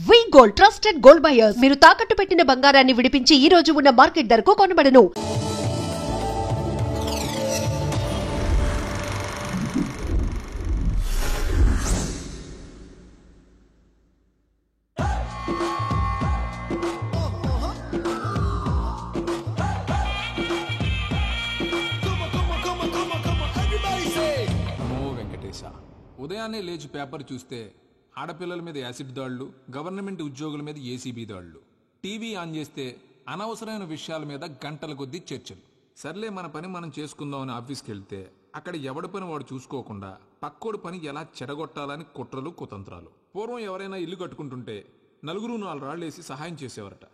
వి gold trusted gold buyers మీరు తాకట్టు పెట్టిన బంగారాన్ని విడిపించి ఈ రోజు ఉన్న మార్కెట్ ధరకు కొనబడను. ఉదయాన్నే లేచి పేపర్ చూస్తే ఆడపిల్లల మీద యాసిడ్ దాళ్లు, గవర్నమెంట్ ఉద్యోగుల మీద ఏసీబీ దాళ్లు, టీవీ ఆన్ చేస్తే అనవసరమైన విషయాల మీద గంటల కొద్దీ చర్చలు. సర్లే మన పని మనం చేసుకుందామని ఆఫీస్కి వెళ్తే అక్కడ ఎవడి పని వాడు చూసుకోకుండా పక్కోడి పని ఎలా చెడగొట్టాలని కుట్రలు కుతంత్రాలు. పూర్వం ఎవరైనా ఇల్లు కట్టుకుంటుంటే నలుగురు 4 రాళ్లేసి సహాయం చేసేవారట.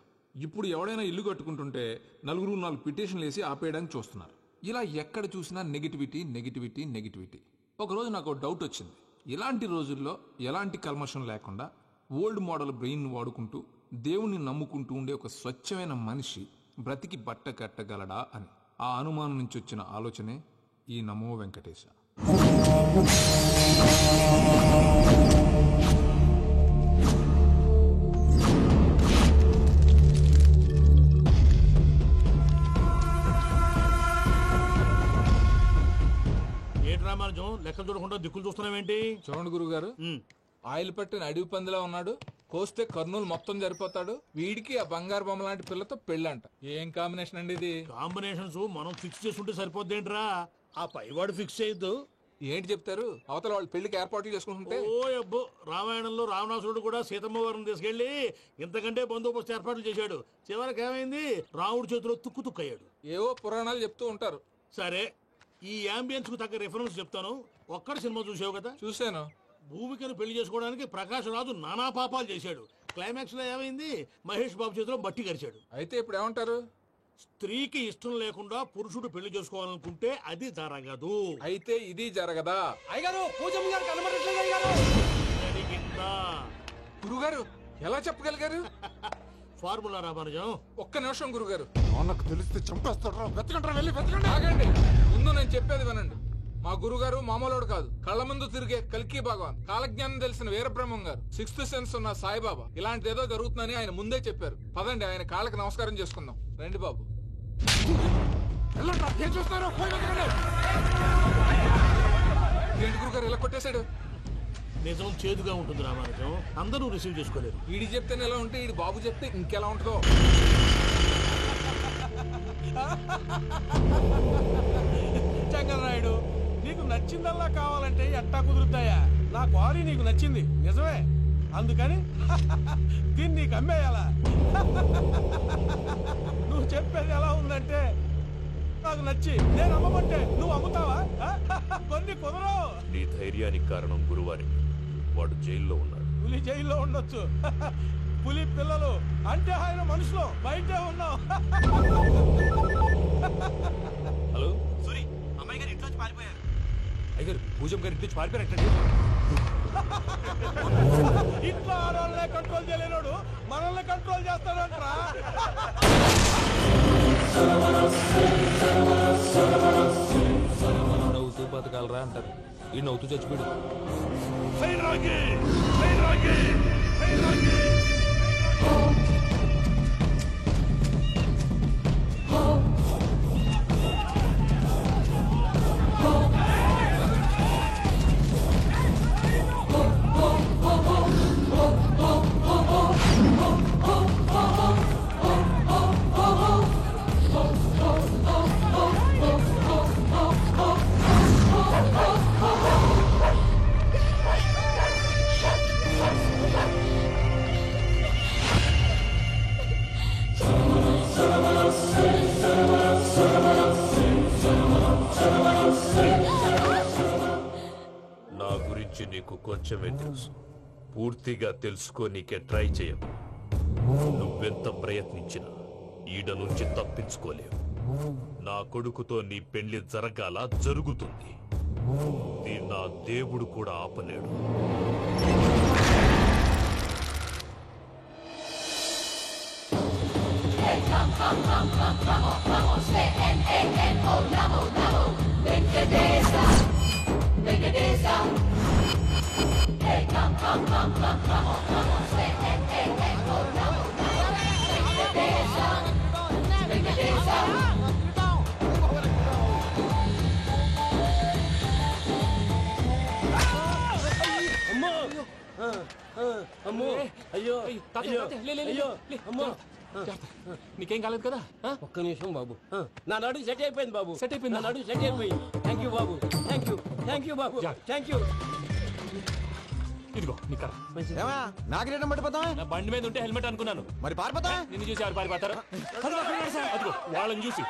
ఇప్పుడు ఎవడైనా ఇల్లు కట్టుకుంటుంటే నలుగురు 4 పిటిషన్లు వేసి ఆపేయడానికి చూస్తున్నారు. ఇలా ఎక్కడ చూసినా నెగిటివిటీ నెగిటివిటీ నెగిటివిటీ. ఒకరోజు నాకు డౌట్ వచ్చింది. ఇలాంటి రోజుల్లో ఎలాంటి కల్మషం లేకుండా ఓల్డ్ మోడల్ బ్రెయిన్ వాడుకుంటూ దేవుణ్ణి నమ్ముకుంటూ ఉండే ఒక స్వచ్ఛమైన మనిషి బ్రతికి బట్ట కట్టగలడా అని. ఆ అనుమానం నుంచి వచ్చిన ఆలోచనే ఈ నమో వెంకటేశ. లెక్కలు చూడకుండా దిక్కులు చూస్తున్నావేంటి? చూడండి గురుగారు, ఆయిల్ పట్టిన అడవి పందిలా ఉన్నాడు. కోస్తే కర్నూలు మొత్తం జరిపోతాడు. వీడికి ఆ బంగారు బొమ్మ లాంటి పిల్లతో పెళ్ళంట. ఏం కాంబినేషన్ అండి ఇది? కాంబినేషన్స్ మనం ఫిక్స్ చేసుకుంటే సరిపోద్దేంట్రా, ఆ పైవాడు ఫిక్స్ చేయొద్దు. ఏంటి చెప్తారు? అవతల వాళ్ళు పెళ్లికి ఏర్పాట్లు చేసుకుంటుంటే. ఓ అబ్బో, రామాయణంలో రావణాసురుడు కూడా సీతమ్మ వారిని తీసుకెళ్లి ఇంతకంటే బందోబస్తు ఏర్పాట్లు చేశాడు. చివరికి ఏమైంది? రాముడి చేతిలో తుక్కు తుక్కయ్యాడు. ఏవో పురాణాలు చెప్తూ ఉంటారు. సరే, ఈ అంబియన్స్ కు తగ్గ రిఫరెన్స్ చెప్తాను. ఒక్కడి సినిమా చూసావు కదా? చూశాను. భూమికను పెళ్లి చేసుకోవడానికి ప్రకాష్ రాజు నానా పాపాలు చేశాడు. క్లైమాక్స్ లో ఏమైంది? మహేష్ బాబు చేతిలో బట్టి కరిచాడు. అయితే ఇప్పుడు ఏమంటారు? స్త్రీకి ఇష్టం లేకుండా పురుషుడు పెళ్లి చేసుకోవాలనుకుంటే అది జరగదు. అయితే ఇది జరగదా? జరిగిందా? గురుగారు ఎలా చెప్పగలిగారు? ఫార్ములా రామానుజం. ఒక్క నిమిషం గురుగారు. నాకు తెలిస్తే చంపేస్తాడు. వెతకంటారా? వెళ్ళి వెతకండి. ఆగండి, ముందు నేను చెప్పేది వినండి. మా గురుగారు మామూలుడు కాదు. కళ్ళ ముందు తిరిగే కల్కి భగవాన్, కాలజ్ఞానం తెలిసిన వీరబ్రహ్మం గారు, 6th సెన్స్ ఉన్న సాయిబాబా. ఇలాంటిదేదో జరుగుతుందని ఆయన ముందే చెప్పారు. పదండి, ఆయన కాళ్ళకి నమస్కారం చేసుకుందాం. రండి బాబు. ఏం చూస్తారో ఏంటి గురుగారు ఇలా కొట్టేశాడు? నిజం చేదుగా ఉంటుంది రామానుజం, అందరూ రిసీవ్ చేసుకోలేరు. వీడి చెప్తేనే ఎలా ఉంటే ఈడి బాబు చెప్తే ఇంకెలా ఉంటుందో. చంగలరాయుడు, నీకు నచ్చిందల్లా కావాలంటే ఎట్టా కుదురుతాయా? నా క్వారీ నీకు నచ్చింది నిజమే, అందుకని దీన్ని నీకు అమ్మేయాలా? నువ్వు చెప్పేది ఎలా ఉందంటే నాకు నచ్చి నేను అమ్మమంటే నువ్వు అమ్ముతావా? కొన్ని కుదరవు. నీ ధైర్యానికి కారణం గురువారి. వాడు జైల్లో ఉన్నాడు. పులి జైల్లో ఉండొచ్చు, పులి పిల్లలు అంటే ఆయన మనుషులు బయటే ఉన్నావు. హలో సూరి, అమ్మాయి గారు ఇంట్లోంచి పారిపోయారు. అయ్యారు పూజం గారి ఇంటి పారిపోయారంటే ఇంట్లో ఆడవాళ్ళనే కంట్రోల్ చేయలేనోడు మనల్ని కంట్రోల్ చేస్తాడంట్రా. నవ్వుతూ బతకాలరా అంటారు, ఈ నవ్వుతూ చచ్చిపోయాడు. నా గురించి నీకు కొంచెమే తెలుసు. పూర్తిగా తెలుసుకోనీకే ట్రై చేయకు. నువ్వెంత ప్రయత్నించినా ఈడ నుంచి తప్పించుకోలేవు. నా కొడుకుతో నీ పెళ్లి జరగాల జరుగుతుంది. నా దేవుడు కూడా ఆపలేడు. Hey, come on, say, hey, hey. అమ్మో అయ్యో అయ్యో అయ్యో అమ్మో నీకేం కాలేదు కదా? ఒక్క నిమిషం బాబు. నా నడు సెట్ అయిపోయింది బాబు. సెట్ అయిపోయింది. నా నడు సెట్ అయిపోయింది. Thank you Babu. Thank you Babu. Thank you. ఇదిగో నీ కర్ర. నాకు రేటం పడిపోతా నా బండి మీద ఉంటే హెల్మెట్ అనుకున్నాను. మరి పారిపోతా నిన్ను చూసి ఎవరు పారిపోతారు? అదిగో వాళ్ళని చూసి.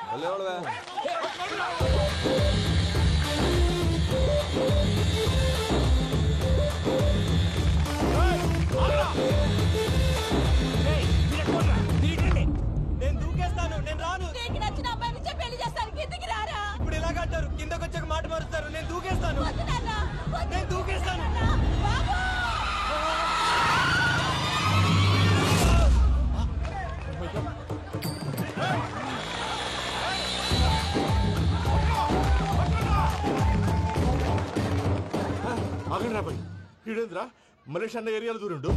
నేను దూకేస్తాను. నేను రాను. నీకు నచ్చిన అబ్బాయి నుంచే పెళ్లి చేస్తాను. కిందకి రారా. ఇప్పుడు ఇలాగంటారు, కిందకు వచ్చాక మాట మారుస్తారు. నేను దూకేస్తాను. వద్దు నాన్న. వద్దు. నేను దూకేస్తాను. బాబు. ఆగండి రాబాయ్. ఈడేంద్రా మలేషియా అన్న ఏరియాలో దూరిండు.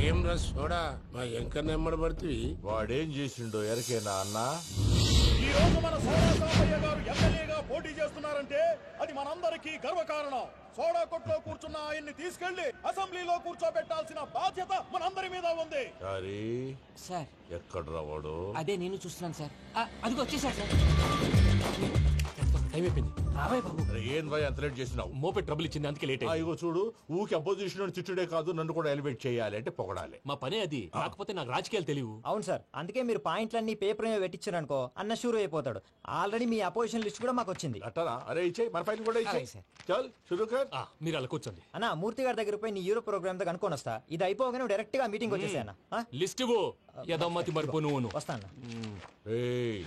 ఏం రస్ చూడా మా ఎంకర్ నెమ్మడబడుతుంది. వాడేం చేసిండో ఎరకేనా అన్న? ఈ రోజు మన సోడా సాంబయ్య గారు ఎమ్మెల్యేగా పోటీ చేస్తున్నారంటే అది మనందరికీ గర్వకారణం. సోడా కొట్లో కూర్చున్న ఆయన్ని తీసుకెళ్లి అసెంబ్లీలో కూర్చోబెట్టాల్సిన బాధ్యత మనందరి మీద ఉంది. సార్ ఎక్కడ రావాడు? అదే నేను చూస్తున్నాను సార్. అదిగో వచ్చేసారు సార్. టైం అయిపోయింది. రాబాయ్ బాబు. ఏం భయ అంత లేట్ చేసినావు? మోపే ట్రబుల్ ఇచ్చింది, అందుకే లేట్ అయింది. ఇగో చూడు, ఊకి అపోజిషన్ తిట్టుడే కాదు, నన్ను కూడా ఎలివేట్ చేయాలి అంటే పొగడాలి. మా పనే అది. కాకపోతే నాకు రాజకీయాలు తెలియవు. అవును సార్, అందుకే మీరు పాయింట్లన్నీ పేపర్ మీద పెట్టించారనుకో అన్న షూర్ అయిపోతాడు. ఆల్రెడీ మీ అపోజిషన్ లిస్ట్ కూడా మాకు వచ్చింది. అట్టనా? అరే ఇచ్చేయి, మన ఫైల్ కూడా ఇచ్చేయి. అలాగే సార్. చల్ షురూ కర్. మీరు అలా కూర్చోండి. అన్న మూర్తి గారి దగ్గర పోయి నీ యూరో ప్రోగ్రామ్ దగ్గర అనుకోని వస్తా. ఇది అయిపోగానే డైరెక్ట్ గా మీటింగ్ వచ్చేసాను. లిస్ట్ ఇవ్వు. యదమ్మతి మరిపో నువ్వును. వస్తాను. ఏయ్,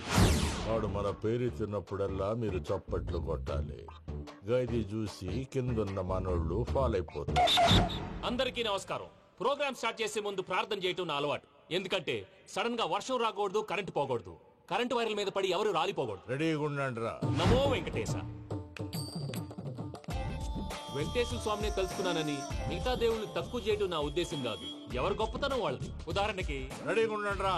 వాడు మన పేరు తిన్నప్పుడల్లా మీరు చప్పట్లు కొట్టాలి. గది చూసి కిందున్న మనోళ్ళు ఫాలో అయిపోతారు. అందరికీ నమస్కారం. ప్రోగ్రామ్ స్టార్ట్ చేసే ముందు ప్రార్థన చేయటం నా అలవాటు. ఎందుకంటే సడన్ గా వర్షం రాకూడదు, కరెంటు పోకూడదు, కరెంటు వైర్ల మీద పడి ఎవరు రాలిపోకూడదు. రెడీగా ఉండండి రా. నమో వెంకటేశ. వెంకటేశ్వర స్వామిని తెలుసుకున్నానని మిగతా దేవుళ్ళు తక్కువ చేయడం నా ఉద్దేశం కాదు. ఎవరు గొప్పతనం వాళ్ళది. ఉదాహరణకి రెడీగా ఉండండి రా.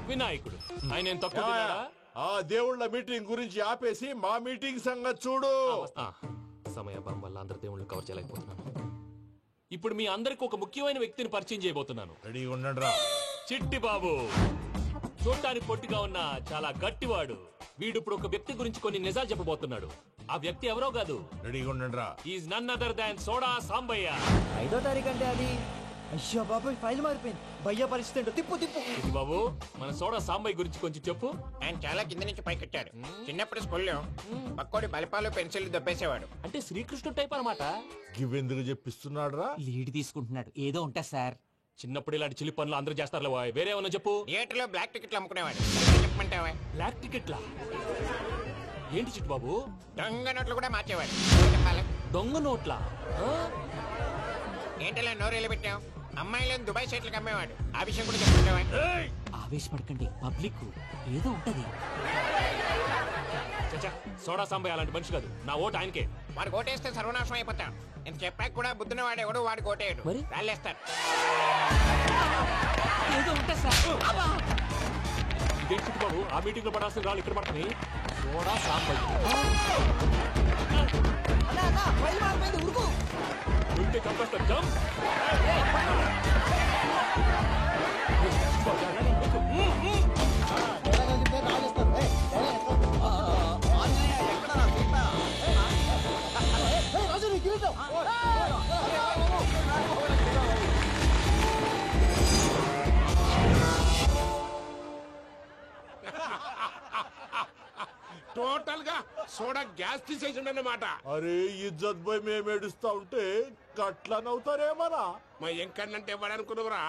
వినాయకుడు. ఆయన ఏం తక్కువ తిన్నాడా? ఆ దేవుళ్ళ మీటింగ్ గురించి ఆపేసి మా మీటింగ్ సంగతి చూడు. సమయాభావం వల్ల అందరి దేవుళ్ళు కవర్ చేయలేకపోతున్నాను. ఇప్పుడు మీ అందరికి ఒక ముఖ్యమైన వ్యక్తిని పరిచయం చేయబోతున్నాను. రెడీగా ఉండండి రా. చిట్టి బాబు. చూడటానికి పొట్టిగా ఉన్న చాలా గట్టివాడు. వీడు ఇప్పుడు ఒక వ్యక్తి గురించి కొన్ని నిజాలు చెప్పబోతున్నాడు. ఆ వ్యక్తి ఎవరో కాదు. రెడీగా ఉండండి రా. Is none other than soda Sambayya. 5వ తారీఖు అంటే అది. అయ్యో బాబు, ఫైల్ మారిపోయింది. భయ్య పరిస్థితి తిప్పు తిప్పు. ఇది బాబు, మన సోడా సాంబయ్య గురించి కొంచెం చెప్పు. ఆయన చాలా కింద నుంచి పైకెట్టాడు. చిన్నప్పుడు స్కూల్లో పక్కోడి బలిపాలు పెన్సిల్ దొబ్బేసేవాడు. అంటే శ్రీకృష్ణుడు టైప్ అనమాట. గివెందుకు చెప్పిస్తున్నాడు రా? లీడ్ తీసుకుంటున్నాడు. ఏదో ఉంటా సార్. చిన్నప్పుడు ఇలాంటి చిలి పనులు అందరూ చేస్తారు. వేరే ఏమన్నా చెప్పు. థియేటర్లో బ్లాక్ టికెట్లు అమ్ముకునేవాడు. చెప్పమంటావా? బ్లాక్ టికెట్లా? ఏంటి చిట్టు బాబు? దొంగ నోట్లు కూడా మార్చేవాడు. చెప్పాలి. దొంగ నోట్లా? ఏంటలా నోరేళ్ళు పెట్టావు? అమ్మాయిలను దుబాయ్ సైట్లకు అమ్మేవాడు. ఆ విషయం కూడా చెప్పమంటావా? ఆవేశపడకండి, పబ్లిక్ ఏదో ఉంటది. సోడా సాంబయ్య అలాంటి మనిషి కాదు. నా ఓటు ఆయనకే. వాడు ఓటేస్తే సర్వనాశనం అయిపోతాం. నేను చెప్పాక కూడా బుద్ధిన వాడు ఎవడు వాడికి ఓటేయడు. రాళ్ళేస్తారు. ఏదో ఉంటా సార్. ఇదేం చిట్టు బాబు, ఆ మీటింగ్ లో పడాల్సిన రాళ్ళు ఇక్కడ పడుతుంది. సోడా సాంబయ్య ఉంటే చంపేస్తారు. జంప్. టోటల్ గా సోడా గ్యాస్ తీసేసిండు అన్నమాట. అరే ఇజ్జత్ పోయి మేము ఏడుస్తా ఉంటే గట్లా నవ్వుతారేమరా? మా ఎంకన్నంటే ఎవడనుకున్నావురా?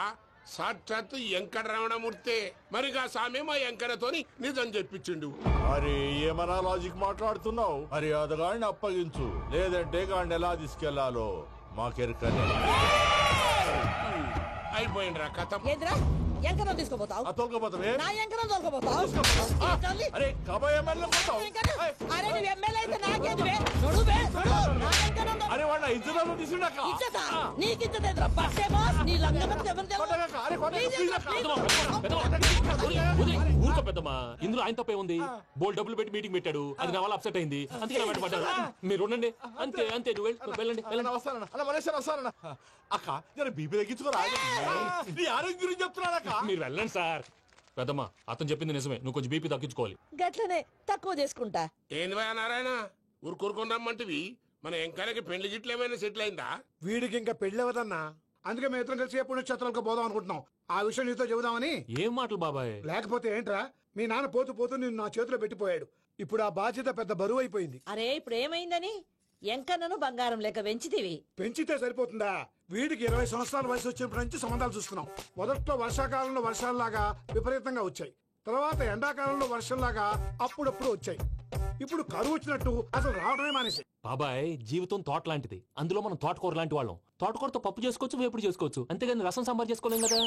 సాక్షాత్తు ఎంకట రమణమూర్తి. మరిగా సామె మా ఎంకన్నతోని నిజం చెప్పించిండు. అరే ఏమన్నా లాజిక్ మాట్లాడుతున్నావు? అరే అదగాడిని అప్పగించు, లేదంటే గాడిని ఎలా తీసుకెళ్లాలో మాకెరకనే. అయిపోయిండ్రా కథ. ఎంకరం తీసుకోపోతావు తోలుకోపోతావే నా ఎంకరం తోలుకోపోతావు అరే కాబోయే ఎమ్మెల్యే పోతావు అరే నువ్వు ఎమ్మెల్యే అయితే నాకేది నడువే నా ఎంకరం అరే వాడు ఇద్దరు తీసుకున్నాక ఇచ్చతా నీకు ఇచ్చదేద్రా బస్సే బాస్ నీ లంగమని ఊరుకో పెద్దమ్మా ఇందులో ఆయన తప్పే ఉంది బోల్ డబ్బులు పెట్టి మీటింగ్ పెట్టాడు అది నా వల్ల అప్సెట్ అయింది అందుకే నా వెంట పడ్డాడు మీరు ఉండండి అంతే అంతే నువ్వు వెళ్ళండి వెళ్ళండి వస్తానన్నా అలా మలేశ్వరం వస్తానన్నా అక్క నేను బీపీ తగ్గించుకోరా నీ ఆరోగ్యం గురించి చెప్తున్నాను అక్క మీరు వెళ్ళండి సార్ పెద్దమ్మా అతను చెప్పింది నిజమే నువ్వు కొంచెం బీపీ తగ్గించుకోవాలి గట్లనే తక్కువ చేసుకుంటా ఏంది భయ నారాయణ ఊరుకూరుకొని రమ్మంటివి మన ఎంకాయకి పెళ్లి గిట్లు ఏమైనా సెటిల్ అయిందా వీడికి ఇంకా పెళ్లి అవ్వదన్నా అందుకే మేము ఇద్దరం కలిసి పుణ్యక్షేత్రాలకు పోదాం అనుకుంటున్నాం ఆ విషయం నీతో చెబుదామని. ఏం మాటలు బాబాయ్? లేకపోతే ఏంట్రా మీ నాన్న పోతూ పోతూ నిన్ను నా చేతిలో పెట్టిపోయాడు. ఇప్పుడు ఆ బాధ్యత పెద్ద బరువు అయిపోయింది. అరే ఇప్పుడు ఏమైందని ఎంకన్నను బంగారం లెక్క పెంచితివి. పెంచితే సరిపోతుందా? వీడికి 20 సంవత్సరాల వయసు వచ్చినప్పటి నుంచి సంబంధాలు చూస్తున్నాం. మొదట్లో వర్షాకాలంలో వర్షాలలాగా విపరీతంగా వచ్చాయి, తర్వాత ఎండాకాలంలో వర్షంలాగా అప్పుడప్పుడు వచ్చాయి, ఇప్పుడు కరువు వచ్చినట్టు అసలు రావడమే మానేసి. బాబాయ్ జీవితం తోట లాంటిది, అందులో మనం తోటకూర లాంటి వాళ్ళం. తోటకూరతో పప్పు చేసుకోవచ్చు, వేపుడు చేసుకోవచ్చు, అంతేగాని రసం సాంబార్ చేసుకోలేం కదా.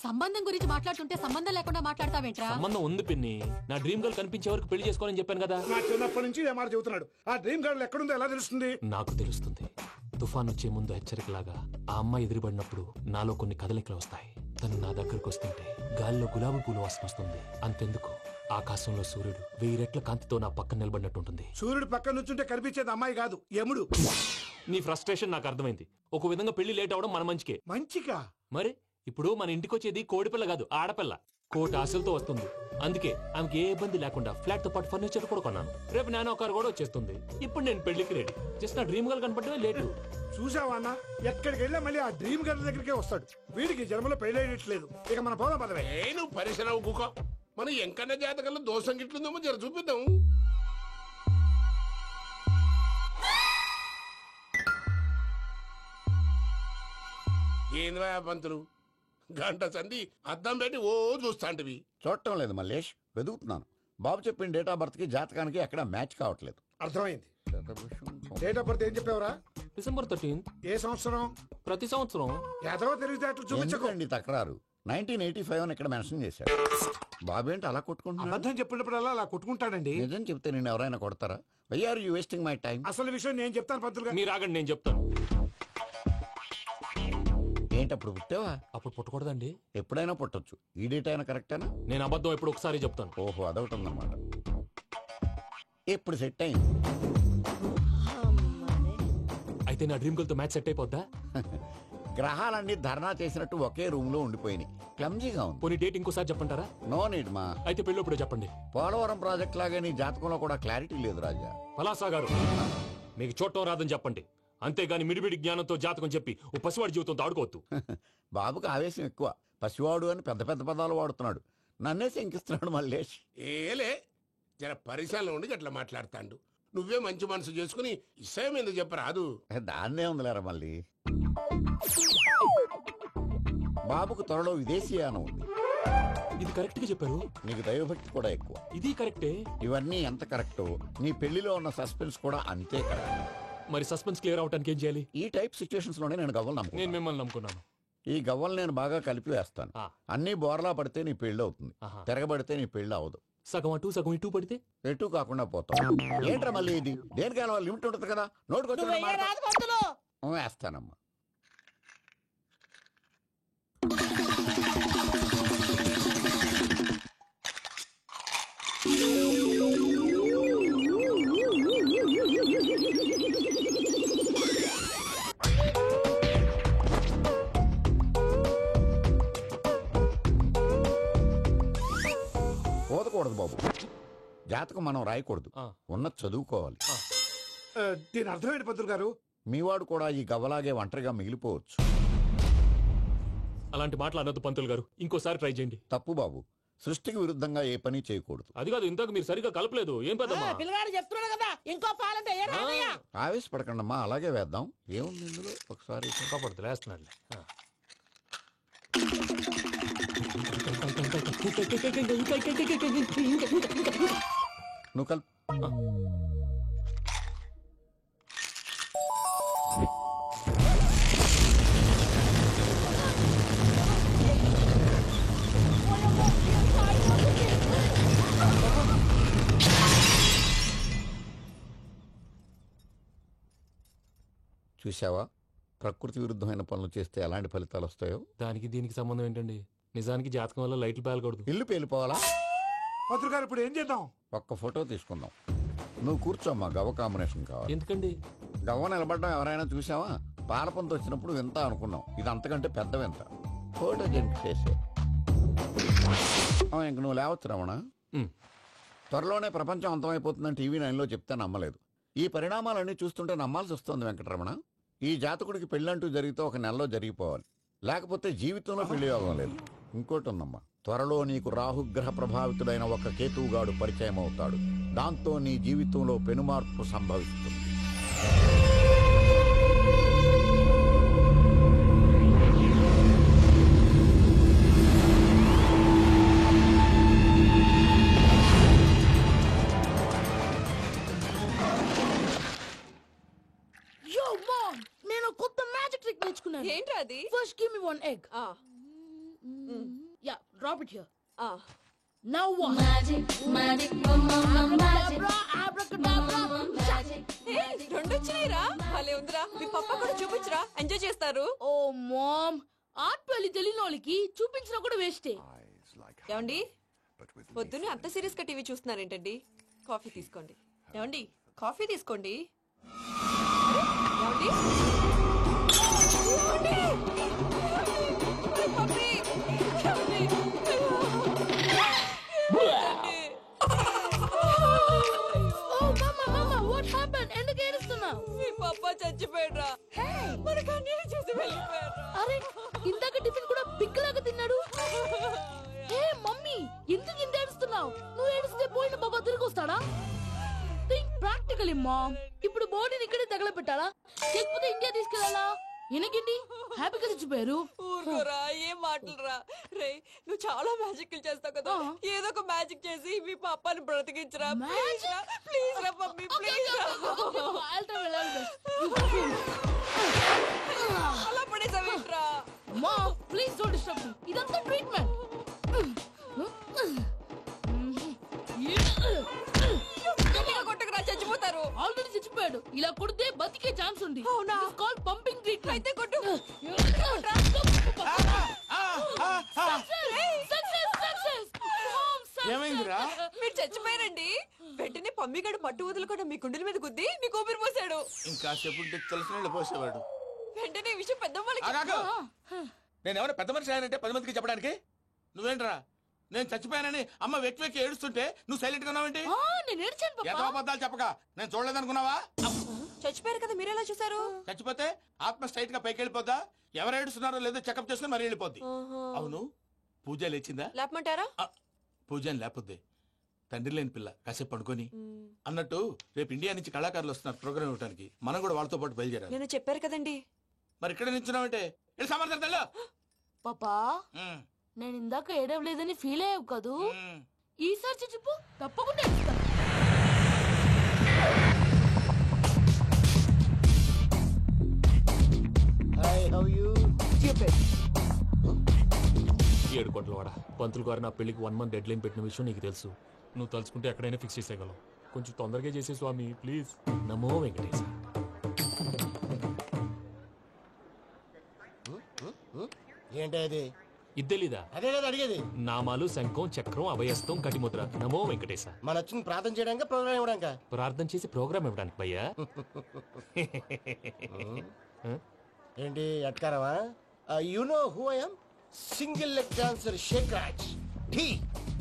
సంబంధం గురించి మాట్లాడుతుంటే సంబంధం లేకుండా మాట్లాడతావేంట్రా? సంబంధం ఉంది పిన్ని, నా డ్రీమ్ గర్ల్ కనిపించే వరకు పెళ్లి చేసుకోవాలని చెప్పాను కదా. నా చిన్నప్పటి నుంచి ఏ మాట చెబుతున్నాడు. ఆ డ్రీమ్ గర్ల్ ఎక్కడుందో ఎలా తెలుస్తుంది? నాకు తెలుస్తుంది. తుఫాన్ వచ్చే ముందు హెచ్చరికలాగా ఆ అమ్మాయి ఎదురుపడినప్పుడు నాలో కొన్ని కదలికలు వస్తాయి. తను నా దగ్గరకు వస్తుంటే గాలిలో గులాబీ పూలు వాసన వస్తుంది. అంతెందుకు, ఆకాశంలో సూర్యుడు 1000 రెట్ల కాంతితో నా పక్కన నిలబడినట్టుంటుంది. సూర్యుడు పక్కన నుంచుంటే కనిపించేది అమ్మాయి కాదు, యముడు. నీ ఫ్రస్ట్రేషన్ నాకు అర్థమైంది. ఒక విధంగా పెళ్లి లేట్ అవడం మన మంచికే. మంచిగా? మరి ఇప్పుడు మన ఇంటికి వచ్చేది కోడిపిల్ల కాదు, ఆడపిల్ల. కోటి ఆశలతో వస్తుంది. అందుకే ఆమెకి ఏ ఇబ్బంది లేకుండా ఫ్లాట్ తో పాటు ఫర్నిచర్ కూడా కొన్నాను. రేపు నానో కారు కూడా వచ్చేస్తుంది. ఇప్పుడు నేను పెళ్లికి రెడీ. జస్ట్ నా డ్రీమ్ గర్ల్ కనపడమే లేటు. చూసావా అన్న, ఎక్కడికి వెళ్ళా మళ్ళీ ఆ డ్రీమ్ గర్ల్ దగ్గరికే వస్తాడు. వీడికి జన్మలో పెళ్ళేయట్లేదు. ఇక మన పోదాం పదవే. నువ్వు పరిశ్రమ కుక మన ఎంకన్న జాతకంలో దోషం గిట్లుందేమో జర చూపిద్దాం. ఏంది పంతులు గంట సంధి అద్దం పెట్టి ఓ చూస్తాంటివి. చూడటం లేదు మల్లేష్, వెతుకుతున్నాను. బాబు చెప్పిన డేట్ ఆఫ్ బర్త్ కి జాతకానికి ఎక్కడ మ్యాచ్ కావట్లేదు. అర్థమైంది. డేట్ ఆఫ్ బర్త్ ఏం చెప్పావురా? December 13th. ఏ సంవత్సరం? ప్రతి సంవత్సరం. ఎదవ తెలివితేటలు చూపించకండి. తక్రారు 1985 అని ఇక్కడ మెన్షన్ చేశాడు. బాబు ఏంటి అలా కొట్టుకుంటున్నాడు? అబద్ధం చెప్పినప్పుడల్లా అలా కొట్టుకుంటాడండి. నిజం చెప్తే నేను ఎవరైనా కొడతారా? Why are you wasting my time? అసలు విషయం నేను చెప్తాను పంతులు గారు. మీరు ఆగండి, నేను చెప్తాను. ఏంటి అప్పుడు పుట్టావా? అప్పుడు పుట్టకూడదండి. ఎప్పుడైనా పుట్టొచ్చు. ఈ డేట్ అయినా కరెక్టేనా? నేను అబద్ధం ఎప్పుడు ఒకసారి చెప్తాను. ఓహో, అదొకటి ఉందన్నమాట. ఎప్పుడు సెట్ అయింది? అయితే నా డ్రీమ్ గర్ల్ తో మ్యాచ్ సెట్ అయిపోద్దా? గ్రహాలన్నీ ధర్నా చేసినట్టు ఒకే రూమ్ లో ఉండిపోయినాయి. క్లమ్జీగా ఉంది. పోనీ డేట్ ఇంకోసారి చెప్పంటారా? నో నీడ్ మా. అయితే పెళ్ళప్పుడు చెప్పండి. పోలవరం ప్రాజెక్ట్ లాగే నీ జాతకంలో కూడా క్లారిటీ లేదు రాజా. పలాసా గారు, మీకు చూడటం రాదని చెప్పండి. అంతేగాని మిడిమిడి జ్ఞానంతో జాతకం చెప్పి ఓ పసివాడి జీవితంతో ఆడుకోవద్దు. బాబుకి ఆవేశం ఎక్కువ. పసివాడు అని పెద్ద పెద్ద పదాలు వాడుతున్నాడు. నన్నే శంకిస్తున్నాడు మల్లేష్. ఏలే జర పరిశ్రమలో ఉండి అట్లా మాట్లాడతాండు. నువ్వే మంచి మనసు చేసుకుని ఇష్టం ఎందుకు చెప్పరాదు? దాన్నే ఉందిలేరా మళ్ళీ. బాబుకు త్వరలో విదేశీయానం ఉంది. ఇది కరెక్ట్ గా చెప్పారు. నీకు దైవభక్తి కూడా ఎక్కువ. ఇది కరెక్టే. ఇవన్నీ ఎంత కరెక్టో నీ పెళ్లిలో ఉన్న సస్పెన్స్ కూడా అంతే కరెక్ట్. మరి సస్పెన్స్ క్లియర్ అవడానికి ఏం చేయాలి? ఈ టైప్ సిచ్యువేషన్స్ లోనే నేను గవ్వలు నమ్ముకున్నాను. నేను మిమ్మల్ని నమ్ముకున్నాను. ఈ గవ్వలు నేను బాగా కలిపి వేస్తాను. అన్ని బోర్లా పడితే నీ పెళ్లి అవుతుంది, తిరగబడితే నీ పెళ్లి అవదు. సగం అటు సగం ఇటు పడితే ఎటు కాకుండా పోతాం. ఏంట్రా మళ్ళీ ఇది? దేనికైనా లిమిట్ ఉంటుంది కదా. నోటుకొచ్చి వేస్తానమ్మా. పోదకూడదు బాబు. జాతకం మనం రాయకూడదు, ఉన్నది చదువుకోవాలి. దీని అర్థమేంటి పంతులు గారు? మీవాడు కూడా ఈ గవ్వలాగే ఒంటరిగా మిగిలిపోవచ్చు. అలాంటి మాటలు అనొద్దు పంతులు గారు, ఇంకోసారి ట్రై చేయండి. తప్పు బాబు. సృష్టికి విరుద్ధంగా ఏ పని చేయకూడదు. అది కాదు, ఇంతకు మీరు సరిగా కలపలేదు. ఏం పెద్దమ్మా? పిల్లగాడు చెప్తున్నాడు కదా, ఇంకో పాలంటే ఆవేశపడకండమ్మా, అలాగే వేద్దాం. ఏముంది ఇందులో? ఒకసారి కాపాడుతు వేస్తున్నాడు. నువ్వు కల్ చూసావా ప్రకృతి విరుద్ధమైన పనులు చేస్తే ఎలాంటి ఫలితాలు వస్తాయో? దానికి దీనికి సంబంధం ఏంటండి? నిజానికి జాతకం వల్ల లైట్లు పేలకూడదు. ఇల్లు పేలిపోవాలా? మంత్రి గారు ఇప్పుడు ఏం చేద్దాం? ఒక్క ఫోటో తీసుకుందాం. నువ్వు కూర్చోమ్మా, గవ్వ కాంబినేషన్ కావాలి. ఎందుకండి? గవ్వ నిలబడ్డం ఎవరైనా చూసావా? పాలపంత వచ్చినప్పుడు వింత అనుకున్నాం, ఇది అంతకంటే పెద్ద వింత. ఫోటో చేసే ఇంక నువ్వు లేవచ్చు రమణ. త్వరలోనే ప్రపంచం అంతమైపోతుందని టీవీ 9లో చెప్తే నమ్మలేదు. ఈ పరిణామాలన్నీ చూస్తుంటే నమ్మాల్సి వస్తుంది వెంకటరమణ. ఈ జాతకుడికి పెళ్ళంటూ జరిగితే ఒక నెలలో జరిగిపోవాలి, లేకపోతే జీవితంలో పెళ్లి యోగం లేదు. ఇంకోటి ఉందమ్మా, త్వరలో నీకు రాహుగ్రహ ప్రభావితుడైన ఒక కేతువుగాడు పరిచయం అవుతాడు. దాంతో నీ జీవితంలో పెనుమార్పు సంభవిస్తుంది. ఏంటి అది? First give me one egg. Yeah, drop it here. Now what? Magic, magic, abracadabra, abracadabra, magic. రెండు వచ్చినాయిరా, భలే ఉందిరా. మీ పప్ప కూడా చూపించరా, ఎంజాయ్ చేస్తారు. ఓ మామ్, ఆర్ట్ పెళ్లి తెలియని వాళ్ళకి చూపించినా కూడా వేస్టే. ఏమండి, పొద్దున్నే అంత సీరియస్ గా టీవీ చూస్తున్నారేంటండి? కాఫీ తీసుకోండి. ఏమండి, కాఫీ తీసుకోండి. ఏమండి చచ్చిపోయాడ్రా. మనకు అన్యాయం చేసి వెళ్ళిపోయాడ్రా. అరే, ఇందాక టిఫిన్ కూడా పిక్కలాగా తిన్నాడు. హే మమ్మీ, ఎందుకు ఇంత ఏడుస్తున్నావు? నువ్వు ఏడిస్తే పోయిన బాబా తిరిగి వస్తాడా? Think practically mom. ఇప్పుడు బాడీని ఇక్కడే తగలబెట్టాలా, లేకపోతే ఇండియా తీసుకెళ్లాలా? ఎనకండి హ్యాపీగా చచ్చిపోయారు. ఊరుకోరా, ఏం మాటలురా. రే, నువ్వు చాలా మ్యాజిక్ చేస్తావు కదా, ఏదో ఒక మ్యాజిక్ చేసి మీ పాపాని బ్రతికించరా. ప్లీజ్ రా మమ్మీ, ప్లీజ్ రా. అలా పడేసావేంట్రా? Mom please don't disturb me. ఇదంతా ట్రీట్మెంట్. కొట్టకురా, చచ్చిపోతారు. ఆల్రెడీ చచ్చిపోయాడు. ఇలా కొడితే బతికే ఛాన్స్ ఉంది. అవునా? Call pumping treatment. అయితే కొట్టు. ఏమైందిరా? మీరు చచ్చిపోయారండి. వెంటనే పమ్మిగాడు పట్టు వదులుకుండా మీ గుండెల మీద గుద్ది మీకు ఊపిరి పోసాడు. ఇంకా చెప్పు తెలిసిన పోసేవాడు. వెంటనే ఈ విషయం పెద్ద నేను ఎవరైనా పెద్ద మనిషి ఆయనంటే 10 మందికి చెప్పడానికి. నువ్వేంట్రా, నేను చచ్చిపోయానని అమ్మ వెక్కి వెక్కి ఏడుస్తుంటే నువ్వు సైలెంట్ గా ఉన్నావేంటి? ఎంతో అబద్ధాలు చెప్పక నేను చూడలేదనుకున్నావా? చచ్చిపోయారు కదా, మీరెలా చూసారు? చచ్చిపోతే ఆత్మ స్ట్రైట్ గా పైకి వెళ్ళిపోద్దా? ఎవరు ఏడుస్తున్నారో లేదో చెకప్ చేసుకుని మరీ వెళ్ళిపోద్ది. అవును, పూజ లేచిందా? లేపమంటారా? పూజ అని లేకపోద్ది. తండ్రి లేని పిల్ల, కాసేపు పడుకొని. అన్నట్టు రేపు ఇండియా నుంచి కళాకారులు వస్తున్నారు ప్రోగ్రామ్ ఇవ్వడానికి. మనం కూడా వాళ్ళతో పాటు బయలుదేరాలి. నేను చెప్పారు కదండి. మరి ఇక్కడ నిల్చున్నావంటే సమర్థతల్లో పాపా, నేను ఇందాక ఏడవలేదని ఫీల్ అయ్యావు కదూ? ఈసారి చచ్చిపో, తప్పకుండా ఏడుస్తా. ఏడు కోట్ల వాడ పంతులు గారు నా పెళ్లికి 1 month డెడ్ లైన్ పెట్టిన విషయం నీకు తెలుసు. నువ్వు తలుచుకుంటే ఎక్కడైనా ఫిక్స్ చేసేయగలవు. కొంచెం తొందరగా చేసే స్వామి ప్లీజ్. నమో వెంకటేశ. ఏంటది? ఇద్దెలీదా? అదే కదా అడిగేది. నామాలు, శంఖం, చక్రం, అభయస్తం, కటిముద్ర. నమో వెంకటేశ. మన వచ్చింది ప్రార్థన చేయడానికి, ప్రోగ్రామ్ ఇవ్వడానికి. ప్రార్థన చేసి ప్రోగ్రామ్ ఇవ్వడానికి భయ్యా. ఏంటి అట్కారవా? You know who I am? Single leg dancer Sheikh Raj. టీ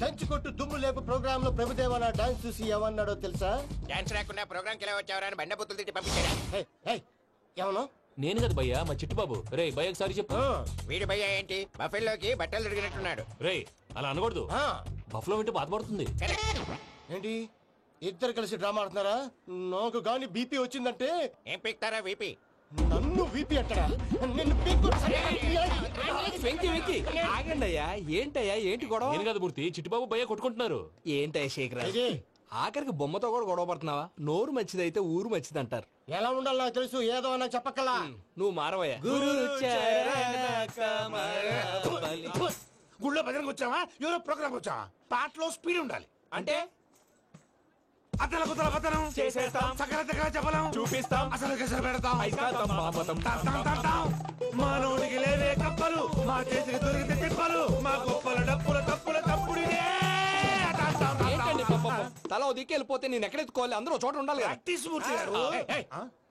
దంచుకొట్టు దుమ్ము లేపు ప్రోగ్రామ్ లో ప్రభుదేవ నా డాన్స్ చూసి ఏమన్నాడో తెలుసా? డాన్స్ రాకుండా ప్రోగ్రామ్ కి ఎలా వచ్చావరా అని బండ బుద్ధులు తిట్టి పంపించాడు. ఏమన్నా? నేను కదా భయ్యా, మా చిట్టుబాబు. రే భయ్య ఒకసారి చెప్పు. వీడి భయ్య ఏంటి బఫెల్లోకి బట్టలు తిరిగినట్టున్నాడు. రే అలా అనకూడదు, బఫ్లో వింటే బాధపడుతుంది. ఏంటి ఇద్దరు కలిసి డ్రామా ఆడుతున్నారా? నాకు గాని బీపీ వచ్చిందంటే ఏం పీక్తారా వీపీ? నన్ను వీపీ అంటారా? నిన్ను ఆగండి అయ్యా, ఏంటయ్యా, ఏంటి గొడవ? నేను కదా మూర్తి, చిట్టుబాబు భయ్య కొట్టుకుంటున్నారు. ఏంటయ్యా శేఖర్, ఆఖరికి బొమ్మతో కూడా గొడవ పడుతున్నావా? నోరు మంచిదైతే ఊరు మంచిది అంటారు. ఎలా ఉండాలి నాకు తెలుసు, ఏదో అన్నా చెప్పక్కలా. నువ్వు మారవయ్యా. గుళ్ళో భజనకు వచ్చావా? ఎవరో ప్రోగ్రామ్ వచ్చావా? పాటలో స్పీడ్ ఉండాలి. అంటే అతల కుతల పతనం చేసేస్తాం. సకల దగ్గర చెప్పలేం చూపిస్తాం. అసలు గసలు పెడతాం ఐకాంతం మాపతం. మానవుడికి లేవే కప్పలు మా చేతికి దొరికితే తిప్పలు మా గొప్పల డప్పుల తప్పుల తప్పుడినే ఏంటండి పాపం? తల ఓ దిక్కు వెళ్ళిపోతే నేను ఎక్కడెత్తుకోవాలి? అందరూ ఒక చోట ఉండాలి కదా. మూర్తి గారు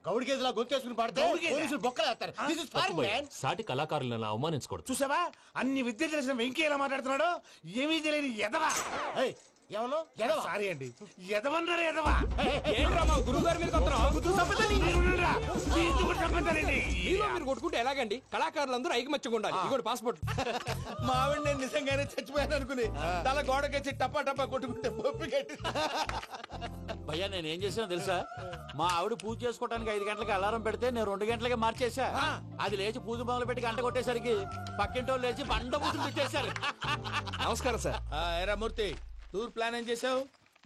గౌడి గేదెలా గొంతేసుకుని పాడితే పోలీసులు బొక్కలేస్తారు. This is fine, man. సాటి కళాకారులను అవమానించకూడదు. చూసావా అన్ని విద్య తెలిసిన వెంకీ ఎలా మాట్లాడుతున్నాడు? ఏమీ తెలియని ఎదవా. ఏమన్నా ఎదవా? సారీ అండి, ఎదవన్నారు ఎదవా. ఏంట్రా మా గురువు గారి మీద మీరు కొట్టుకుంటే ఎలాగండి? కళాకారులందరూ ఐకమత్యంగా ఉండాలి. ఇదిగోండి పాస్పోర్ట్. మా ఆవిడ నేను నిజంగానే చచ్చిపోయాను అనుకుని తల గోడకొచ్చి టపా టపా కొట్టుకుంటే బొప్పి కట్టి. భయ్యా నేనేం చేసానో తెలుసా? మా ఆవిడ పూజ చేసుకోవడానికి 5 గంటలకి అలారం పెడితే నేను 2 గంటలకి మార్చేసా. అది లేచి పూజ మొదలు పెట్టి గంట కొట్టేసరికి పక్కింటి వాళ్ళు లేచి బండ పూజలు పెట్టేశారు. నమస్కారం సార్. ఎరా మూర్తి, టూర్ ప్లాన్ ఏం చేసావు?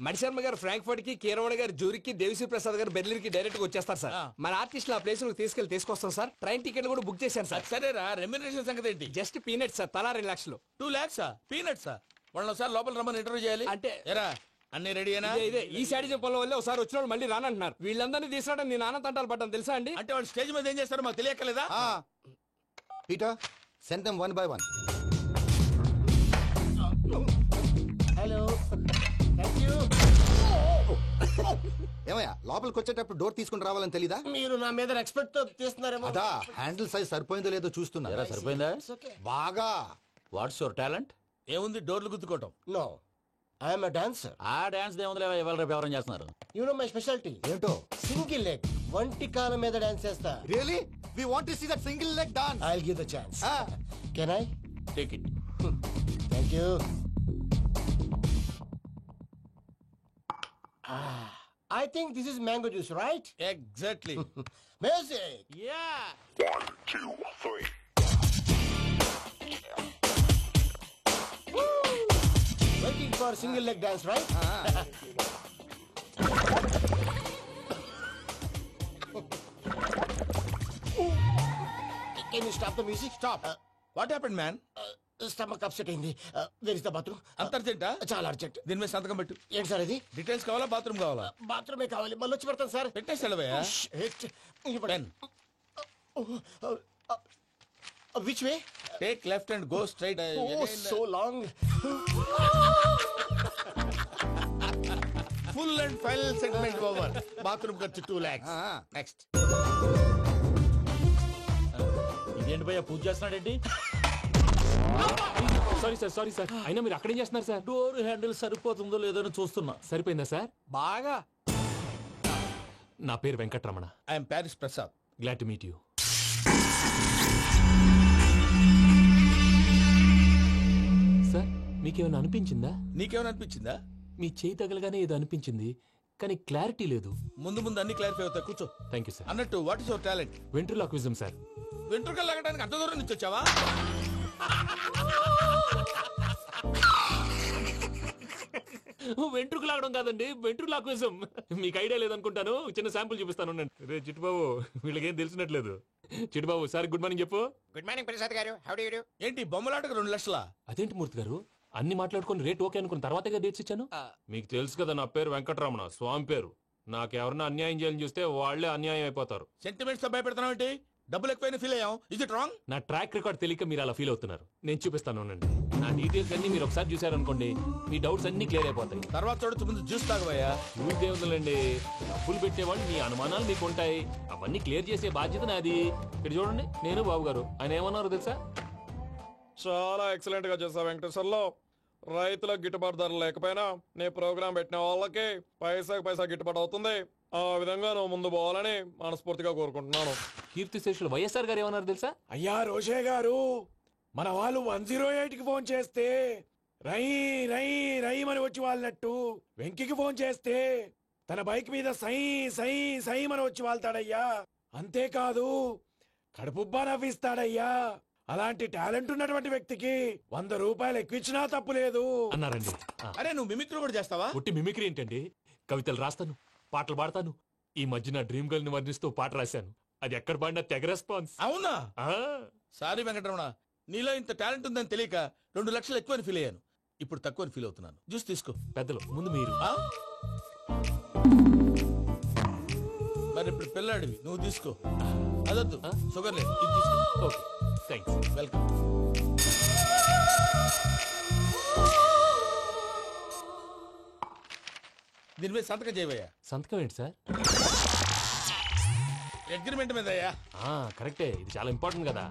మణిశర్మ గారు ఫ్రాంక్ఫర్ట్ కి, కీరవాడ గారు జూరికి, దేవిశ్రీ ప్రసాద్ గారు బెర్లిన్ కి డైరెక్ట్ గా వచ్చేస్తారు సార్. మన ఆర్టిస్ట్ ఆ ప్లేస్ తీసుకొస్తాం సార్. ట్రైన్ టికెట్ కూడా బుక్ చేశాను సార్. సరేరా, రెమ్యూనరేషన్ సంగతి ఏంటి? జస్ట్ పీనట్స్ సార్, తలా 2 లక్షలు. 2 lakhs పీనట్సా? వాళ్ళని ఒకసారి లోపల రమ్మని ఇంటర్వ్యూ చేయాలి. అంటే ఎరా అన్ని రెడీనా? ఇదే ఈ సైడ్ చెప్పడం వల్ల ఒకసారి వచ్చిన మళ్ళీ రానంటున్నారు. వీళ్ళందరినీ తీసుకురావడం నేను ఆనంద తంటాలు పడ్డాను తెలుసా అండి. అంటే వాళ్ళు స్టేజ్ మీద ఏం చేస్తారో మాకు తెలియక్కలేదా? Peter send them 1 by 1. Hello, thank you. ఏమయ్యా లోపలికి వచ్చేటప్పుడు డోర్ తీసుకుని రావాలని తెలీదా? మీరు నా మీద ఎక్స్పెక్ట్ తో తీస్తున్నారేమో. అదా హ్యాండిల్ సైజ్ సరిపోయిందో లేదో చూస్తున్నా. సరిపోయిందా? బాగా. What's your talent? ఏముంది, డోర్లు గుద్దుకోవటం. No, I'm a dancer. ఆ డాన్స్ దేవుందిలే, ఇవాళ రేపు ఎవరైనా చేస్తున్నారు. యు నో మై స్పెషాలిటీ ఏంటో? సింగిల్ లెగ్, వంటి కాలం మీద డాన్స్ చేస్తా. Really we want to see that single leg dance. I will give the chance. Can I take it? Thank you. I think this is mango juice, right? Exactly. Music. Yeah. 1, 2, 3. Waiting for single leg dance, right? Can you stop the music? Stop. What happened, man? Stomach upset అయింది. Where is the bathroom? అంత అర్జెంటా? చాలా urgent. దీని మీద సంతకం పెట్టు. ఏంటి sir ఇది? డీటెయిల్స్ కావాలా, బాత్రూమ్ కావాలా? బాత్రూమే కావాలి. మళ్ళీ వచ్చి పెడతాను సార్. పెట్టేసాడవయ్యా. Which way? Take left and go straight. So long. Full and final segment over. Bathroom ఖర్చు 2 lakhs. నెక్స్ట్. ఇదేంటి భయ్యా పూజ చేస్తున్నాడేంటి? సారీ సార్ అయినా మీరు అక్కడేం చేస్తున్నారు సార్? డోర్ హ్యాండిల్ సరిపోతుందో లేదో చూస్తున్నా. సరిపోయిందా సార్? బాగా. నా పేరు Venkataramana. I'm Paris Prasad. Glad to meet you. Sir మీకేమైనా అనిపించిందా? నీకేమైనా అనిపించిందా? మీ చేయి తగలగానే ఏదో అనిపించింది, కానీ క్లారిటీ లేదు. ముందు అన్ని క్లారిఫై అవుతాయి, కూర్చో. Thank you sir. అన్నట్టు what is your talent? Ventriloquism sir. వెంట్రుకలు లాగడానికి అంత దూరం నుంచి వచ్చావా? వెంట్రుకు లాగడం కాదండి, వెంట్రులాక్విజం. మీకు ఐడియా లేదనుకుంటాను, చిన్న శాంపుల్ చూపిస్తాను. రే చిట్టుబాబు, వీళ్ళకేం తెలిసినట్లేదు. చిట్టుబాబు సార్ గుడ్ మార్నింగ్ చెప్పు. Good morning Prasad garu. How do you do? ఏంటి బొమ్మలాటకు 2 లక్షలా? అదేంటి మూర్తి గారు, అన్ని మాట్లాడుకుని రేట్ ఓకే అనుకున్న తర్వాతగా డేట్స్ ఇచ్చాను. మీకు తెలుసు కదా నా పేరు వెంకటరమణ, స్వామి పేరు. నాకెవరన్నా అన్యాయం చేయాలని చూస్తే వాళ్లే అన్యాయం అయిపోతారు. సెంటిమెంట్స్ తో భయపెడతావు ఏంటి? డబ్బులు ఎక్కువైనా ఫీల్ అయ్యాం. Is it wrong? నా ట్రాక్ రికార్డ్ తెలియక మీరు అలా ఫీల్ అవుతున్నారు. నేను చూపిస్తాను. నా డీటెయిల్స్ అన్ని మీరు ఒకసారి చూసారనుకోండి, మీ డౌట్స్ అన్ని క్లియర్ అయిపోతాయి. తర్వాత చూడొచ్చు, ముందు జ్యూస్ తాగబోయా. జ్యూస్ ఏముందండి, డబ్బులు పెట్టేవాళ్ళు మీ అనుమానాలు మీకు ఉంటాయి, అవన్నీ క్లియర్ చేసే బాధ్యత నాది. ఇక్కడ చూడండి, నేను బాబు గారు. ఆయన ఏమన్నారు తెలుసా? చాలా ఎక్సలెంట్ గా చేసావు వెంకటేశ్వర్లో. రైతులకు గిట్టుబాటు ధర లేకపోయినా నీ ప్రోగ్రాం పెట్టిన వాళ్ళకి పైసాకి పైసా గిట్టుబాటు అవుతుంది. ఆ విధంగా నువ్వు ముందు పోవాలని మనస్ఫూర్తిగా కోరుకుంటున్నాను. కీర్తిశేషులు వైఎస్ఆర్ గారు ఏమన్నారు తెలుసా? అయ్యా రోషే గారు, మన వాళ్ళు 108కి ఫోన్ చేస్తే రై రై రై అని వచ్చి వాళ్ళనట్టు, వెంకికి ఫోన్ చేస్తే తన బైక్ మీద సై సై సై అని వచ్చి వాళ్తాడయ్యా. అంతేకాదు కడుపుబ్బా నవ్విస్తాడయ్యా. అలాంటి టాలెంట్ ఉన్నటువంటి వ్యక్తికి 100 రూపాయలు ఎక్కువచ్చినా తప్పు లేదు అన్నారండి. అరే నువ్వు మిమిక్రీ కూడా చేస్తావా? పుట్టి మిమిక్రీ ఏంటండి, కవితలు రాస్తాను, పాటలు పాడతాను. ఈ మధ్య నా డ్రీమ్ గర్ల్ ని వర్ణిస్తూ పాట రాశాను, అది ఎక్కడ పాడినా తెగ రెస్పాన్స్. అవునా? సారీ వెంకటరమణ, నీలో ఇంత టాలెంట్ ఉందని తెలియక 2 లక్షలు ఎక్కువని ఫీల్ అయ్యాను. ఇప్పుడు తక్కువని ఫీల్ అవుతున్నాను. జ్యూస్ తీసుకో. పెద్దలు ముందు మీరు. మరి ఇప్పుడు పిల్లాడివి నువ్వు తీసుకో. అదొద్దు, షుగర్ లేదు, ఇది తీసుకో. Okay thanks. వెల్కమ్. దీని మీద సంతకం చేయవయ్యా. సంతకం ఏంటి సార్? అగ్రిమెంట్ మీద అయ్యా. కరెక్టే, ఇది చాలా ఇంపార్టెంట్ కదా.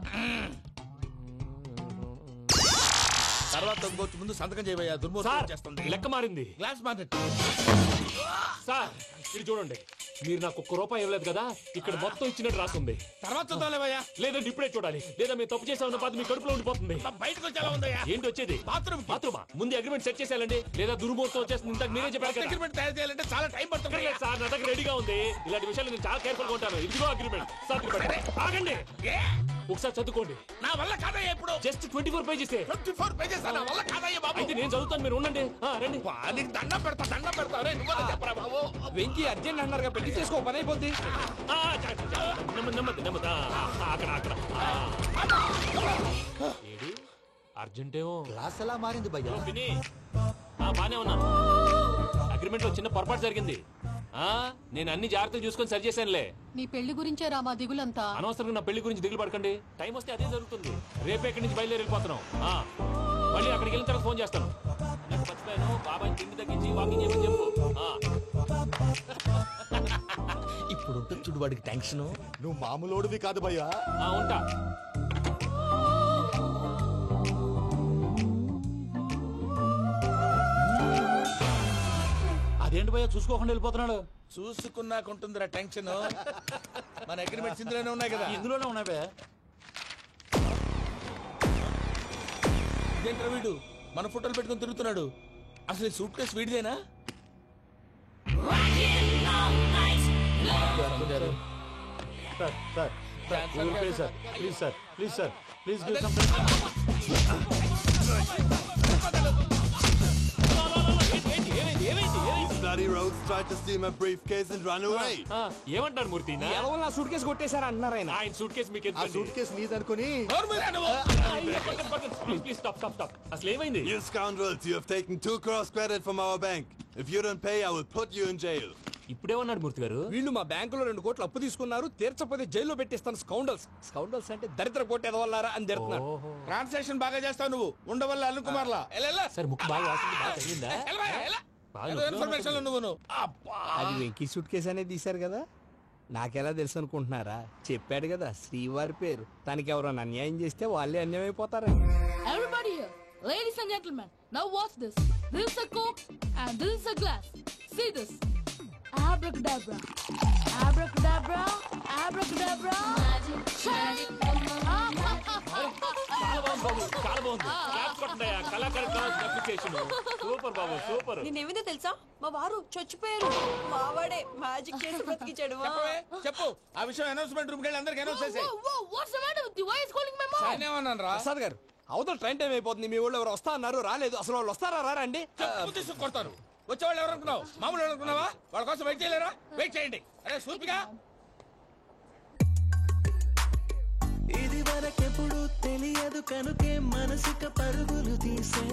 తర్వాత ఇంకొచ్చి ముందు సంతకం చేయవయ్యా. దుర్మోహం చేస్తుంది. లెక్క మారింది. గ్లాస్ మార్కెట్ సార్ ఇది చూడండి, మీరు నాకు ₹1 ఇవ్వలేదు కదా, ఇక్కడ మొత్తం ఇచ్చినట్టు రాస్తుంది. తర్వాత చూద్దాంలేవయ్యా. లేదంటే ఇప్పుడే చూడాలి, లేదా మేము తప్పు చేసామన్న బాధ మీ కడుపులో ఉండిపోతుంది. బయటకు వచ్చేలా ఉందయ్యా. ఏంటి వచ్చేది? బాత్రూమా? ముందు అగ్రిమెంట్ సెట్ చేసేయాలండి, లేదా దుర్మూర్తం వచ్చేస్తుంది. ఇంతకు మీరే చెప్పారు కదా. అగ్రిమెంట్ తయారు చేయాలంటే చాలా టైం పడుతుంది సార్. నా దగ్గర రెడీగా ఉంది. ఇలాంటి విషయాలు నేను చాలా కేర్ఫుల్ గా ఉంటాను. ఇదిగో అగ్రిమెంట్. ఆగండి, ఒకసారి చదువుకోండి. నా వల్ల కాదయ్యా. ఇప్పుడు జస్ట్ 24 పేజెస్. 24 పేజెస్ నా వల్ల కాదయ్యా బాబు. అయితే నేను చదువుతాను, మీరు ఉండండి. రండి. నీకు దండం పెడతా. నువ్వు చెప్పరా బాబు. వెంకీ అర్జెంట్ అన్నారుగా, పెళ్లి చేసుకో, పని అయిపోద్ది. నెమ్మది. అక్కడ ఏడి అర్జెంటేమో. క్లాస్ ఎలా మారింది భయ్యా? బానే ఉన్నాను. అగ్రిమెంట్ లో చిన్న పొరపాటు జరిగింది. నేను అన్ని జాగ్రత్తలు చూసుకొని సరి చేశానులే. నీ పెళ్లి గురించే రా మా దిగులంతా. అనవసరంగా నా పెళ్లి గురించి దిగులు పడకండి. టైం వస్తే అదే జరుగుతుంది. రేపే ఇక్కడి నుంచి బయలుదేరి వెళ్ళిపోతున్నాం. మళ్ళీ అక్కడికి వెళ్ళిన తర్వాత ఫోన్ చేస్తాను. నాకు మర్చిపోయాను, బాబాయ్ తిండి తగ్గించి వాకింగ్ చేయమని చెప్పు. ఇప్పుడు ఉంటుంది చూడు వాడికి టెన్షన్. నువ్వు మామూలోడివి కాదు భయ్యా. ఉంటా. అదేంటి భయ్యా చూసుకోకుండా వెళ్ళిపోతున్నాడు? చూసుకున్నాకుంటుందిరా టెన్షన్. మన అగ్రిమెంట్స్ ఇందులోనే ఉన్నాయి కదా. ఇందులోనే ఉన్నాయి భయ్యా. ఇదేంట్రా వీడు మన ఫోటోలు పెట్టుకుని తిరుగుతున్నాడు? అసలు ఈ సూట్ కేసు వీడిదేనా? Please Bloody rogues tried to steal my briefcase and run away. ఏమంటారు మూర్తి? నా సూట్ కేసు కొట్టేశారు అంటున్నారు ఆయన. ఆయన సూట్ కేసు మీకు ఆ సూట్ కేసు నీదనుకుని అసలు ఏమైంది? You scoundrels, you have taken 2 crores credit from our bank. If you don't pay, I will put you in jail. ఇప్పుడేమన్నాడు మూర్తి గారు? వీళ్ళు మా బ్యాంకులో 2 కోట్లు అప్పు తీసుకున్నారు, తీర్చపోతే జైల్లో పెట్టిస్తాను. స్కౌండల్స్ అంటే దరిద్ర కోట ఎదవల్లారా అని తిడుతున్నారు. ట్రాన్సాక్షన్ బాగా చేస్తావు నువ్వు. ఉండవల్ల అల్లు కుమార్లా. సార్ ముక్కు బాగా వాసింది, బాగా తగ్గిందా? ఇన్ఫర్మేషన్ నువ్వు. అది వెంకీ సూట్ కేసు అనేది తీశారు కదా, నాకెలా తెలుసు అనుకుంటున్నారా? చెప్పాడు కదా శ్రీవారి పేరు. తనకి ఎవరైనా అన్యాయం చేస్తే వాళ్ళే అన్యాయం అయిపోతారా? Everybody here, ladies and gentlemen, now watch this. This is a coke and this is a glass. See this. Abracadabra, abracadabra, abracadabra. Super బాబు, సూపర్. నేనేమిందో తెలుసా, మా వారు చచ్చిపోయారు. మావాడే మ్యాజిక్ చేసి బ్రతికించాడు. చెప్పు ఆ విషయం. అనౌన్స్మెంట్ రూమ్ కి వెళ్ళి అందరికి అనౌన్స్ చేసే. What's the matter with you? Why is calling my mom? నేనేమన్నాను రా? ప్రసాద్ గారు, అవతల ట్రైన్ టైం అయిపోతుంది. మీ వాళ్ళు ఎవరు వస్తా అన్నారు, రాలేదు. అసలు వాళ్ళు వస్తారా రారా అండి? కొడతారు. వచ్చేవాళ్ళు ఎవరు అనుకున్నావు? మామూలు అనుకున్నావా? వాళ్ళ కోసం వెయిట్ చేయలేరా? వెయిట్ చేయండి. అరే సూపిగా. ఇది వరకెప్పుడు తెలియదు కనుకే మనసుక పరుగులు తీసే,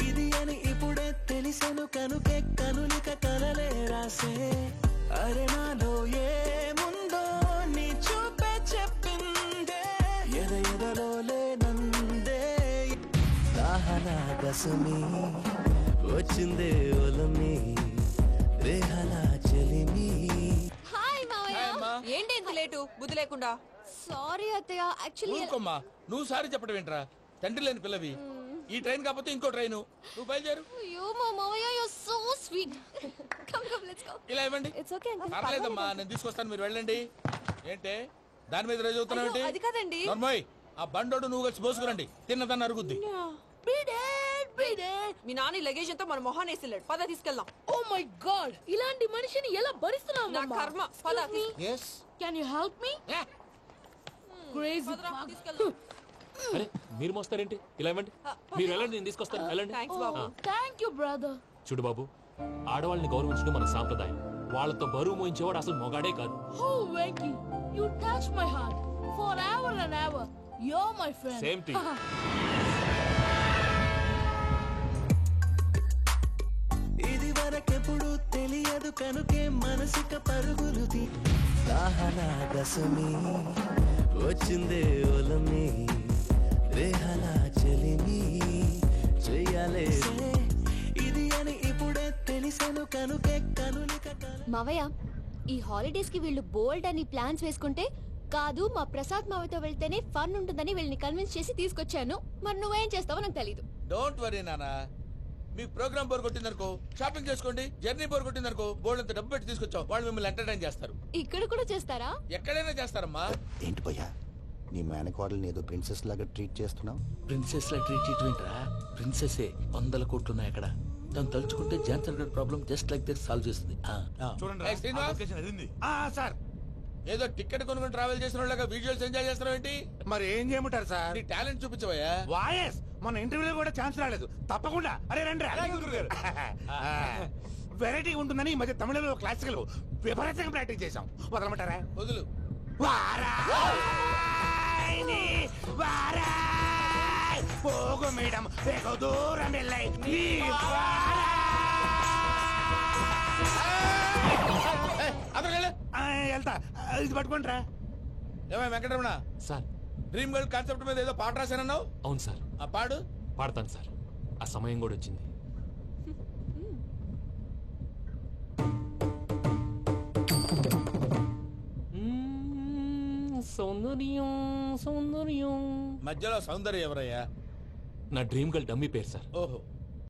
ఇది అని ఇప్పుడే తెలిసెను కనుకే కనులిక కలలే రాసే. అరే నాలో ఏముందో నీ చూపే చెప్పిందే, ఎదలో లేనందే. దాహనా దశమి వచ్చిందే ఒలమి, రేహలా చెలిమి. హాయ్ మావయ్య. ఏంటి ఇంత లేటు? బుద్ధి లేకుండా. సారీ అత్తయ్య, యాక్చువల్లీ ఊరుకోమ్మా. నువ్వు సారీ చెప్పడం ఏంట్రా? తండ్రి లేని పిల్లవి. ఈ ట్రైన్ కాకపోతే ఇంకో ట్రైన్. నువ్వు బయలుదేరు. అయ్యో మా మావయ్య, you are so sweet. Come let's go. ఇలా ఇవ్వండి. ఇట్స్ ఓకే అండి. పర్లేదమ్మా, నేను తీసుకొస్తాను, మీరు వెళ్ళండి. ఏంటే దాని మీద రోజు అవుతున్నావు? అది కాదండి. నర్మోయ్, ఆ బండోడు నువ్వు కలిసి పోసుకురండి. తిన్నదాన్ని అరుగుద్ది. మీ నాన్న లగేజ్ అంతా మన మొహాన్ వేసిల్లాడు. పద తీసుకెళ్దాం. ఓ మై గాడ్, ఇలాంటి మనిషిని ఎలా భరిస్తున్నావు? నా కర్మ. పద. yes Can you help me? Crazy. అరే మీరు మోస్తారేంటి? ఇలా ఇవ్వండి. మీరు వెళ్ళండి, నేను తీసుకొస్తాను. వెళ్ళండి. Thank you brother. చూడు బాబు, ఆడవాళ్ళని గౌరవించడం మన సాంప్రదాయం. వాళ్ళతో బరువు మోయించేవాడు అసలు మొగాడే కాదు. Oh Venky, you touch my heart forever and ever. You're my friend. Same to you. ఇది వరకెప్పుడు తెలియదు కనుకే మనసుక పరుగులు దాహలాగసమి వచ్చిందే ఒలమి రేహలా చెలిమి చెయ్యాలే ఇది అని ఇప్పుడే తెలిసెను కనుకే కనులిక మావయ్య ఈ హాలిడేస్ కి వీళ్ళు బోల్డ్ అని ప్లాన్స్ వేసుకుంటే కాదు మా ప్రసాద్ మావయ్యతో వెళ్తేనే ఫన్ ఉంటుందని వీళ్ళని కన్విన్స్ చేసి తీసుకొచ్చాను. మరి నువ్వేం చేస్తావో నాకు తెలీదు. డోంట్ వరీ నానా, మీ ప్రోగ్రామ్ బోర్ కొట్టిందనుకో షాపింగ్ చేసుకోండి, జర్నీ బోర్ కొట్టిందనుకో బోర్డు అంత డబ్బు పెట్టి తీసుకొచ్చావు, వాళ్ళు మిమ్మల్ని ఎంటర్టైన్ చేస్తారు. ఇక్కడ కూడా చేస్తారా? ఎక్కడైనా చేస్తారమ్మా. ఏంటి భయ్యా నీ మేనకోడల్ని ఏదో ప్రిన్సెస్ లాగా ట్రీట్ చేస్తున్నావు? ప్రిన్సెస్ లా ట్రీట్ చేయటమేంట్రా? ప్రిన్సెస్ 100 కోట్లు ఉన్నాయి అక్కడ. తను తలుచుకుంటే జాన్సన్ గారి problem just like that solve చేస్తుంది. ఏయ్ శ్రీనివాస్, సార్ ఏదో టికెట్ కొనుక్కొని ట్రావెల్ చేసిన వాళ్ళగా విజువల్స్ ఎంజాయ్ చేస్తున్నావు ఏంటి? మరి ఏం చేయమంటారు సార్? నీ టాలెంట్ చూపించవయ్యా. వాయస్ మన ఇంటర్వ్యూలో కూడా ఛాన్స్ రాలేదు. తప్పకుండా అరే రండి వెరైటీ ఉంటుందని ఈ మధ్య తమిళంలో క్లాసికల్ విపరీతంగా ప్రాక్టీస్ చేసాం. వదలమంటారా? వదులు. పోగు మేడం వెగు దూరం వెళ్ళై వెళ్తా. ఇది పట్టుకుంటారా? ఏమై Venkataramana sir, dream girl concept మీద ఏదో పాట రాశానన్నావు. అవును సార్. ఆ పాడు. పాడతాను సార్. ఆ సమయం కూడా వచ్చింది. సౌందర్యం సౌందర్యం. మధ్యలో సౌందర్యం ఎవరయ్యా? నా డ్రీమ్ గర్ల్ డమ్మీ పేరు సార్. ఓహో.